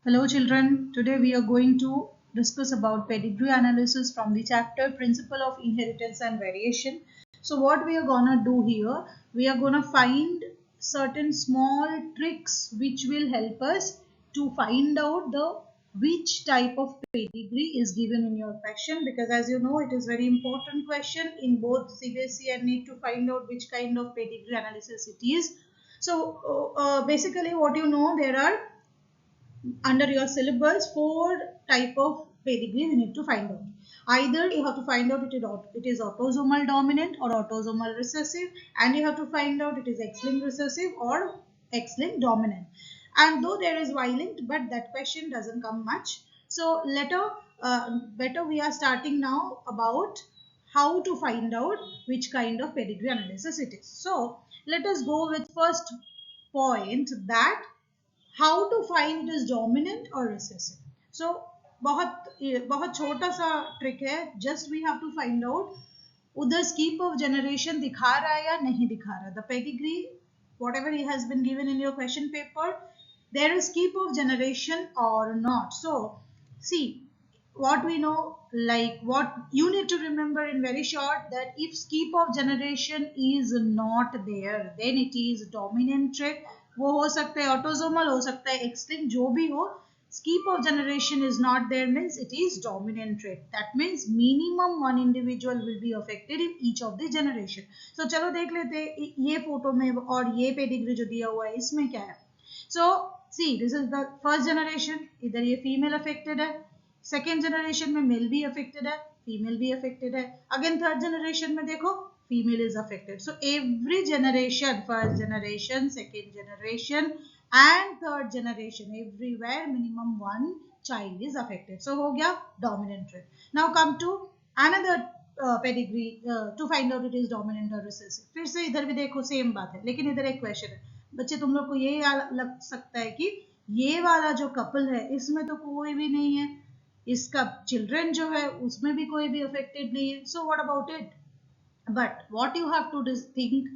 Hello children, today we are going to discuss about pedigree analysis from the chapter Principle of Inheritance and Variation. So what we are gonna do here, we are gonna find certain small tricks which will help us to find out the which type of pedigree is given in your question, because as you know it is very important question in both CBSE and NEET to find out which kind of pedigree analysis it is. So basically what you know, there are under your syllabus four type of pedigree we need to find out. Either you have to find out it is autosomal dominant or autosomal recessive, and you have to find out it is X-linked recessive or X-linked dominant. And though there is Y-linked, but that question doesn't come much. So better we are starting now about how to find out which kind of pedigree analysis it is. So let us go with first point, that how to find it is dominant or recessive. So बहुत बहुत छोटा सा trick है. Just we have to find out उधर skip of generation दिखा रहा है या नहीं दिखा रहा. The pedigree, whatever it has been given in your question paper, there is skip of generation or not. So see what we know, like what you need to remember in very short, that if skip of generation is not there, then it is dominant trait. वो हो सकता है autosomal, हो सकता है एक्सलिंक्ट, जो भी हो. Skip of generation is not there means it is dominant trait. That means minimum one individual will be affected in each of the generation. So चलो देख लेते हैं ये फोटो में और ये पेडिग्री जो दिया हुआ है इसमें क्या है. So see, this is the first generation. इधर ये फीमेल अफेक्टेड है. सेकेंड जनरेशन में मेल भी अफेक्टेड है, फीमेल भी अफेक्टेड है. अगेन थर्ड जनरेशन में देखो female is affected. So every generation, first generation, second generation and third generation, everywhere minimum one child is affected. So हो गया dominant trait. Now come to another pedigree to find out it is dominant or recessive. फिर से इधर भी देखो same बात है, लेकिन इधर एक क्वेश्चन है. बच्चे तुम लोग को ये लग सकता है कि ये वाला जो कपल है इसमें तो कोई भी नहीं है, इसका चिल्ड्रन जो है उसमें भी कोई भी अफेक्टेड नहीं है. So what about it? But what you have to think,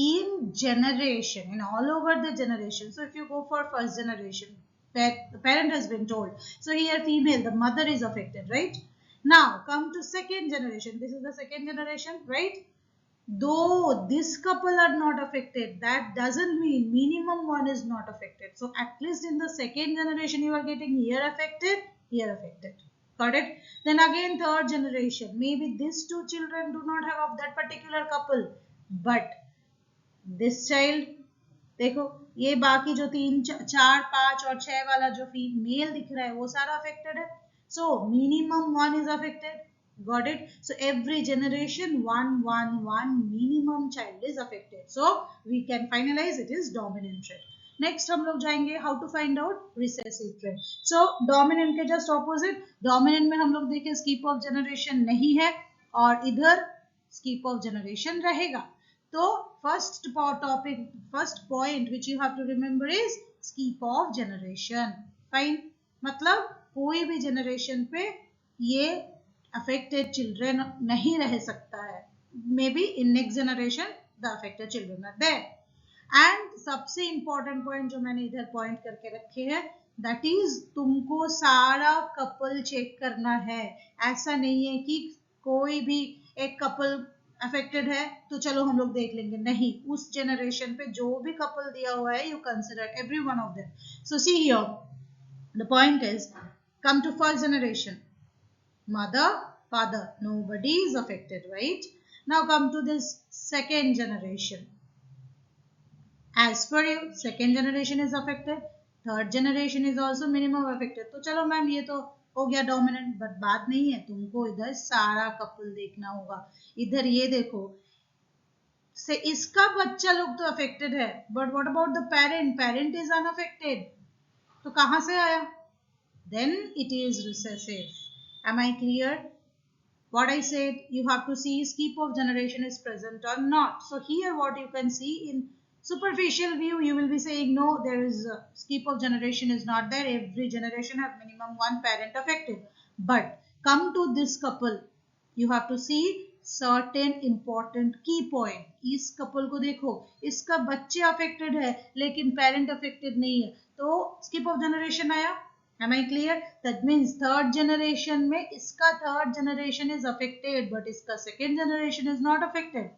in generation, in all over the generation. So if you go for first generation, the parent has been told, so here female, the mother is affected, right? Now come to second generation. This is the second generation, right? Though this couple are not affected, that doesn't mean minimum one is not affected. So at least in the second generation you are getting here affected, here affected. Got it? Then again third generation, maybe these two children do not have of that particular couple, but this child, देखो ये बाकी जो तीन चार पांच और छह वाला जो मेल दिख रहा है वो सारा affected है. So minimum one is affected. Got it? So every generation one minimum child is affected. So we can finalize it is dominant trait. Next हम लोग जाएंगे how to find out recessive trait. So dominant के just opposite, dominant में हम लोग देखें skip of generation नहीं है और इधर स्किप ऑफ जनरेशन रहेगा. तो first topic, first point which you have to remember is skip of generation. Fine, मतलब कोई भी जनरेशन पे ये अफेक्टेड चिल्ड्रन नहीं रह सकता है. Maybe in next generation the affected children are there. And सबसे इंपॉर्टेंट पॉइंट जो मैंने इधर पॉइंट करके रखे हैं, दैट इज तुमको सारा कपल चेक करना है. ऐसा नहीं है कि कोई भी एक कपल अफेक्टेड है तो चलो हम लोग देख लेंगे, नहीं. उस जनरेशन पे जो भी कपल दिया हुआ है you consider every one of them. So see here the point is, come to first generation, mother, father, nobody is affected, right? Now come to this second generation. As per you, second generation is affected, third generation is also minimum affected. तो चलो ma'am ये तो हो गया dominant, but बात नहीं है, तुमको इधर सारा कपल देखना होगा. इधर ये देखो से इसका बच्चा लोग तो अफेक्टेड है, but what about the parent? Parent is unaffected. तो कहां से आया? Then it is recessive. Am I clear? What I said, you have to see skip of generation is present or not. So here what you can see, in superficial view you will be saying no, there is a skip of generation is not there, every generation have minimum one parent affected. But come to this couple, you have to see certain important key point. इस couple को देखो, इसका बच्चे affected है लेकिन parent affected नहीं है, तो skip of generation आया. Am I clear? That means third generation में इसका third generation is affected, but इसका second generation is not affected.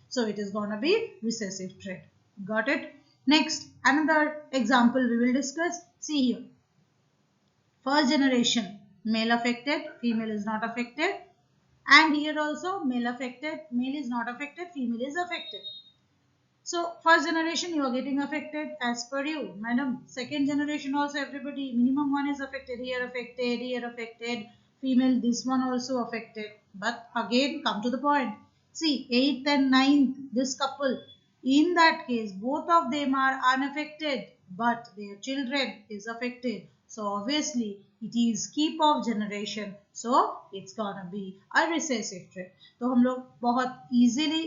So it is gonna be recessive trait. Got it? Next, another example we will discuss. See here. First generation, male affected, female is not affected. And here also, male affected, male is not affected, female is affected. So first generation you are getting affected as per you, madam. Second generation also everybody, minimum one is affected, here affected, female this one also affected. But again come to the point. See 8th and 9th, this couple, in that case both of them are unaffected, but their children is affected. So obviously it is skip of generation, so it's gonna be a recessive trait. तो हम लोग बहुत easily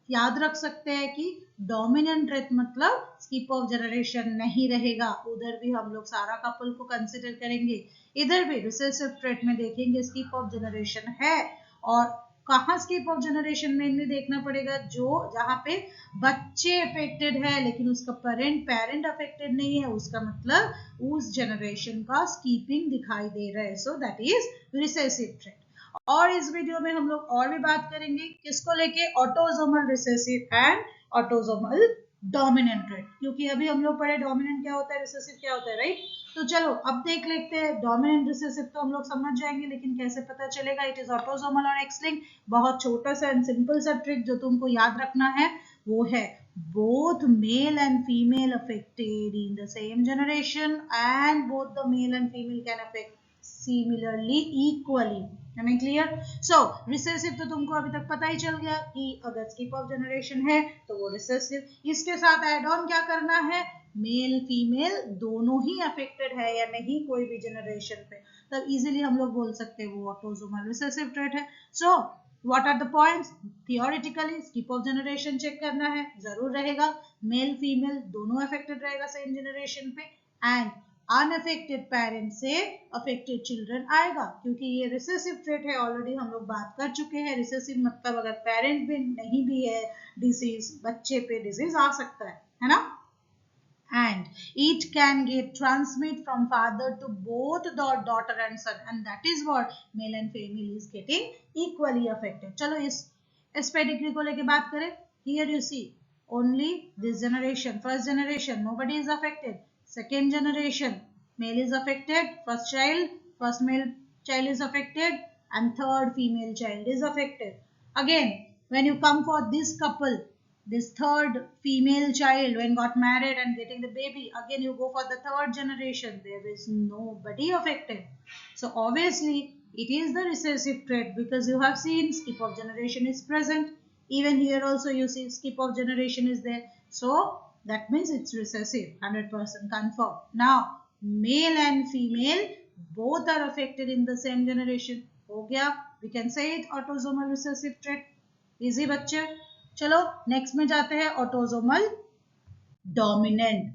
याद रख सकते हैं कि dominant trait मतलब स्किप ऑफ जनरेशन नहीं रहेगा. उधर भी हम लोग सारा कपल को कंसिडर करेंगे, इधर भी रिसेसिव ट्रेट में देखेंगे स्किप ऑफ जनरेशन है. और कहाँ स्किप ऑफ जनरेशन मेनली देखना पड़ेगा, जो जहाँ पे बच्चे अफेक्टेड है लेकिन उसका पेरेंट अफेक्टेड नहीं है, उसका मतलब उस जनरेशन का स्कीपिंग दिखाई दे रहा है. So that is recessive trait. और इस वीडियो में हम लोग और भी बात करेंगे किसको लेके, autosomal recessive and autosomal dominant trait. क्योंकि अभी हम लोग पढ़े डोमिनेंट क्या होता है, रिसेसिव क्या होता है, राइट. तो चलो अब देख लेते हैं. डोमिनेंट रिसेसिव तो हम लोग समझ जाएंगे, लेकिन कैसे पता चलेगा इट इज ऑटोसोमल और एक्स लिंक्ड. बहुत छोटा सा एंड सिंपल सा ट्रिक जो तुमको याद रखना है वो है both male and female affected in the same generation and both the male and female can affect similarly equally. Am I clear? So recessive तो तुमको अभी तक पता ही चल गया कि अगर skip of generation है तो वो recessive. इसके साथ add on क्या करना है, मेल फीमेल दोनों ही अफेक्टेड है या नहीं कोई भी जनरेशन पे, तब इजीली हम लोग बोल सकते हैं वो ऑटोसोमल रिसेसिव ट्रेट है. So what are the points, theoretically skip of generation check करना है, जरूर रहेगा. मेल फीमेल दोनों अफेक्टेड रहेगा सेम जनरेशन पे, एंड अनअफेक्टेड पेरेंट से अफेक्टेड चिल्ड्रन आएगा. क्योंकि ये रिसेसिव ट्रेट है, ऑलरेडी हम लोग बात कर चुके हैं. रिसेसिव मतलब अगर पेरेंट भी नहीं भी है डिजीज, बच्चे पे डिजीज आ सकता है ना. And it can get transmit from father to both the daughter and son, and that is what male and female is getting equally affected. चलो इस पेडिग्री को लेके बात करें. Here you see only this generation, first generation nobody is affected. Second generation male is affected, first male child is affected, and third female child is affected. Again when you come for this couple, this third female child when got married and getting the baby, again you go for the third generation, there is nobody affected. So obviously it is the recessive trait, because you have seen skip of generation is present. Even here also you see skip of generation is there, so that means it's recessive, 100% confirm. Now male and female both are affected in the same generation. हो गया, we can say it autosomal recessive trait. easy बच्चे. चलो next में जाते हैं, autosomal dominant.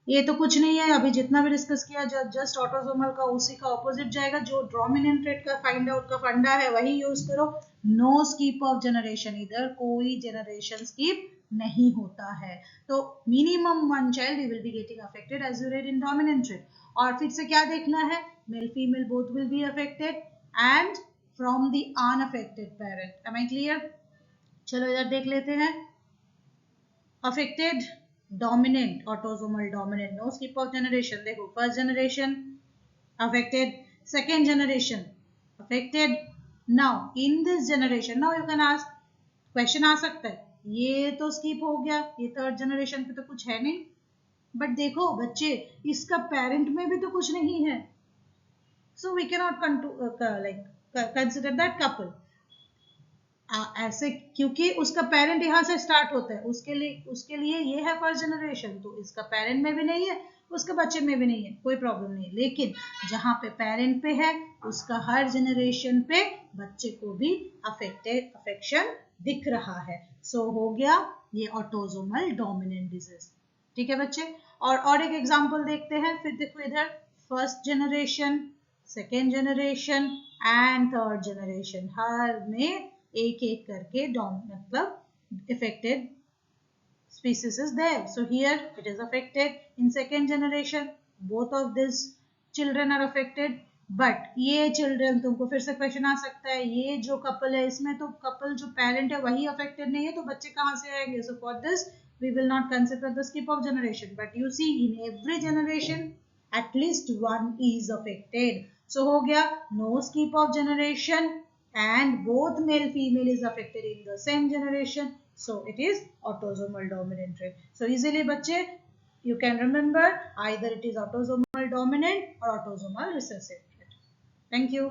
ये तो कुछ नहीं है, अभी जितना भी डिस्कस किया जस्ट ऑटोसोमल का उसी का ऑपोजिट जाएगा. जो डोमिनेंट ट्रेट का फाइंड आउट का फंडा है वही यूज करो. नो स्किप ऑफ जनरेशन, इधर कोई जनरेशन स्किप नहीं होता है. तो minimum one child will be getting affected as you read in dominant trait. और फिर से क्या देखना है, male female both will be affected and from the unaffected parent. Am I clear? चलो इधर देख लेते हैं. Affected dominant, autosomal dominant, no skip of generation. देखो first generation affected, second generation affected. Now in this generation, now you can ask, question आ सकता है ये तो स्किप हो गया, ये थर्ड जनरेशन पे तो कुछ है नहीं. बट देखो बच्चे, इसका पेरेंट में भी तो कुछ नहीं है. So we can not like consider that couple ऐसे, क्योंकि उसका पेरेंट यहाँ से स्टार्ट होता है. उसके लिए ये है फर्स्ट जनरेशन, तो इसका पेरेंट में भी नहीं है, उसके बच्चे में भी नहीं है, कोई प्रॉब्लम नहीं. लेकिन जहाँ पे पेरेंट पे है उसका हर जनरेशन पे बच्चे को भी अफेक्शन दिख रहा है. सो हो गया ये ऑटोसोमल डोमिनेंट डिजीज. ठीक है बच्चे. और एक एग्जांपल देखते हैं. फिर देखो इधर first generation, second generation and third generation, हर में एक एक करके मतलब affected species is there. So here it is affected in second generation. Both of this children are affected. But ये चिल्ड्रन, तुमको फिर से क्वेश्चन आ सकता है, ये जो कपल है इसमें तो कपल जो पेरेंट है वही अफेक्टेड नहीं है, तो बच्चे कहाँ से आएंगे? So for this we will not consider the skip of generation. But you see, in every generation at least one is affected. So हो गया no skip of generation and both male female is affected in the same generation. So it is autosomal dominant trait. So easily बच्चे you can remember either it is autosomal dominant or autosomal recessive trait. Thank you.